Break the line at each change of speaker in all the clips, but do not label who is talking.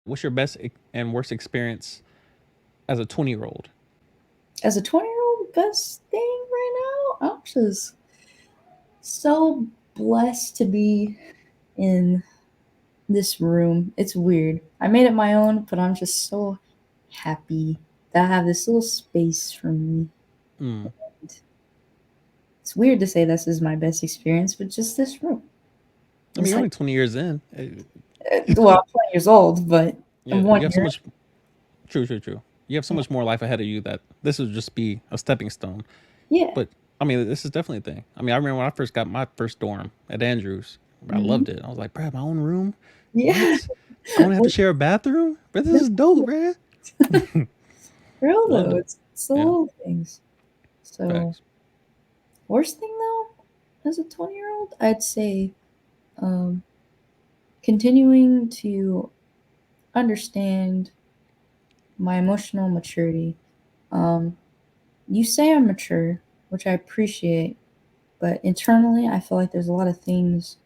what's your best and worst experience as a 20-year-old?
As a 20-year-old, best thing right now, I'm just so blessed to be in this room. It's weird. I made it my own, but I'm just so happy that I have this little space for me.
Mm.
It's weird to say this is my best experience, but just this room.
I mean,
It's
you're
like,
only 20 years in.
well, I'm 20 years old, but
Yeah,
I'm
but
one
you have so
year.
much. True, true, true. You have so much more life ahead of you that this would just be a stepping stone.
Yeah.
But I mean, this is definitely a thing. I mean, I remember when I first got my first dorm at Andrews. I
Hmm.
loved it. I was like, "Bruh, my own room?
Yeah.
What? I don't have to share a bathroom? Bro, this is dope, man."
Real
Loved
though,
it.
it's the
Yeah,
little things. So,
facts.
worst thing though, as a 20-year-old, I'd say um, continuing to understand my emotional maturity. Um, you say I'm mature, which I appreciate, but internally, I feel like there's a lot of things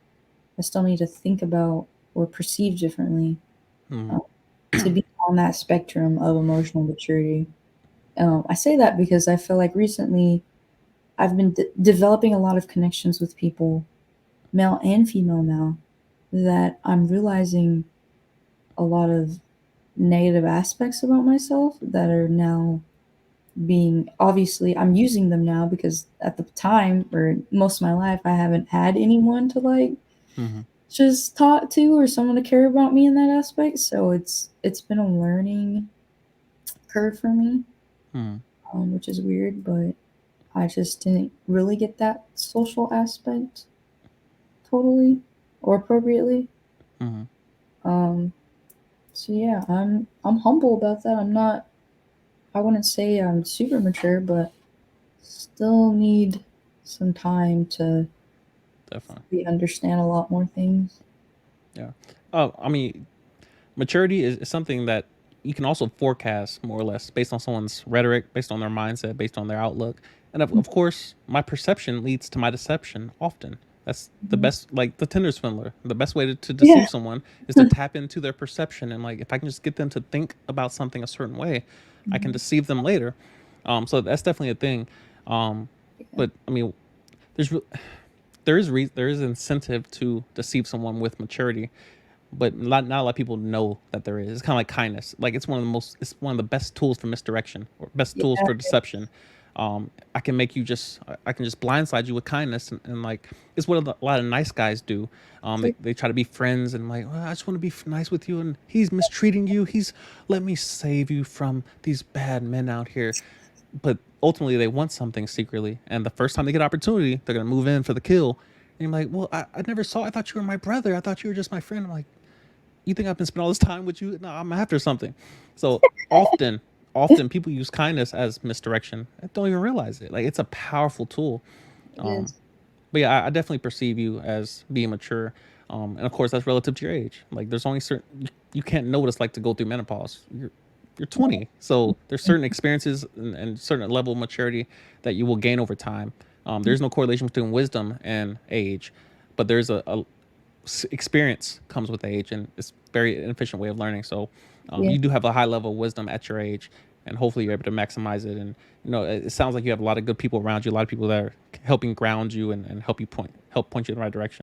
I still need to think about or perceive differently
Mm,
uh, to be on that spectrum of emotional maturity. I say that because I feel like recently I've been developing a lot of connections with people, male and female now, that I'm realizing a lot of negative aspects about myself that are now being obviously I'm using them now because at the time or most of my life I haven't had anyone to like
mm-hmm,
just talk to or someone to care about me in that aspect. So it's been a learning curve for me,
mm-hmm,
which is weird, but I just didn't really get that social aspect totally or appropriately.
mm-hmm.
Um, so yeah, I'm humble about that. I'm not. I wouldn't say I'm super mature, but still need some time to
Definitely.
fully understand a lot more things.
Yeah. I mean, maturity is something that you can also forecast more or less based on someone's rhetoric, based on their mindset, based on their outlook. And of course, my perception leads to my deception often. That's the
Mhm.
best, like the Tinder swindler. The best way to
Yeah.
deceive someone is to tap into their perception. And like, if I can just get them to think about something a certain way, I can
Mhm.
deceive them later. So that's definitely a thing. Um,
Yeah.
but I mean, there's there is incentive to deceive someone with maturity, but not a lot of people know that there is. It's kind of like kindness. Like it's one of the best tools for misdirection or best
Yeah.
tools for deception. I can make you just I can just blindside you with kindness, and like it's what a lot of nice guys do. They try to be friends and like, well, I just want to be nice with you, and he's mistreating you. He's let me save you from these bad men out here, but ultimately they want something secretly, and the first time they get opportunity, they're gonna move in for the kill. And you're like, well, I never saw. I thought you were my brother. I thought you were just my friend. I'm like, you think I've been spending all this time with you? No, I'm after something. So often people use kindness as misdirection. I don't even realize it. Like it's a powerful tool.
It
Um,
is.
but yeah, I definitely perceive you as being mature. And of course that's relative to your age. Like there's only certain you can't know what it's like to go through menopause. You're 20, so there's certain experiences and certain level of maturity that you will gain over time. There's no correlation between wisdom and age, but there's a experience comes with age, and it's a very efficient way of learning. So
Yeah.
you do have a high level of wisdom at your age, and hopefully you're able to maximize it. And it sounds like you have a lot of good people around you, a lot of people that are helping ground you and help point you in the right direction.